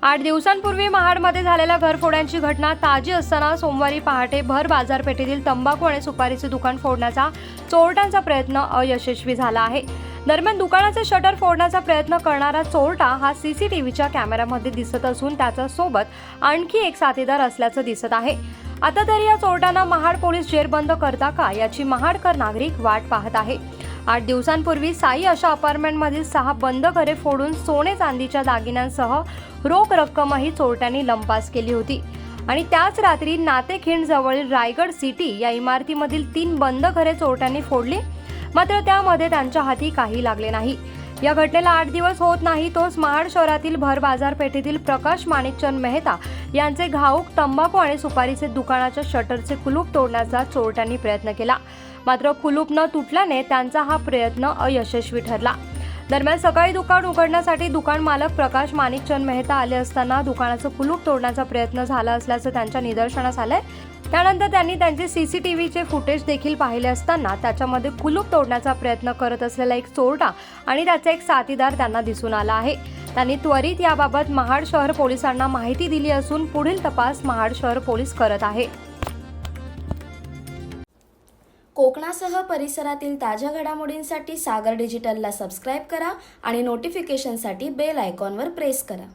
8 दिवसांपूर्वी महाडमध्ये झालेल्या घरफोड्यांची घटना ताजी असताना सोमवारी पहाटे भर बाजारपेठेतील तंबाखू आणि सुपारीचे दुकान फोडण्याचा चोरट्यांचा प्रयत्न अयशस्वी झाला आहे। दरम्यान दुकानाचे शटर फोडण्याचा प्रयत्न करणारा चोरटा हा सीसीटीव्हीच्या कॅमेऱ्यामध्ये दिसत असून त्याच्या सोबत आणखी एक साथीदार असल्याचं दिसत आहे। आता तरी या चोरट्यांना महाड पोलीस जेरबंद करता का याची महाडकर नागरिक वाट पाहत आहे। 8 दिवसांपूर्वी साई अशा अपार्टमेंटमधील 6 बंद घरे फोडून सोने चांदीच्या दागिन्यांसह रोख रक्कमही चोरट्यांनी लंपास केली होती आणि त्याच रात्री नातेखिंड जवळील रायगड सिटी या इमारतीमधील 3 बंद घरे चोरट्यांनी फोडली, मात्र त्यामध्ये त्यांच्या हाती काही लागले नाही। या घटनेला 8 दिवस होत नाही तोच महाड शहरातील भर बाजारपेठेतील प्रकाश माणिकचंद मेहता यांचे घाऊक तंबाखू आणि सुपारीचे दुकानाच्या शटरचे कुलूप तोडण्याचा चोरट्यांनी प्रयत्न केला, मात्र कुलूप न तुटल्याने त्यांचा हा प्रयत्न अयशस्वी ठरला। दरम्यान सकाळी दुकान उघडण्यासाठी दुकान मालक प्रकाश माणिकचंद मेहता आले असताना दुकानाचं कुलूप तोडण्याचा प्रयत्न झाला असल्याचं त्यांच्या निदर्शनास आलंय। त्यानंतर त्यांनी त्यांचे सीसीटीव्हीचे फुटेज देखील पाहिले असताना त्याच्यामध्ये कुलूप तोडण्याचा प्रयत्न करत असलेला एक चोरटा आणि त्याचा एक साथीदार त्यांना दिसून आला आहे। त्यांनी त्वरित याबाबत महाड शहर पोलिसांना माहिती दिली असून पुढील तपास महाड शहर पोलीस करत आहे। कोकणासह परिसरातील ताज्या घडामोडींसाठी सागर डिजिटलला सबस्क्राईब करा आणि नोटिफिकेशनसाठी बेल आयकॉनवर प्रेस करा।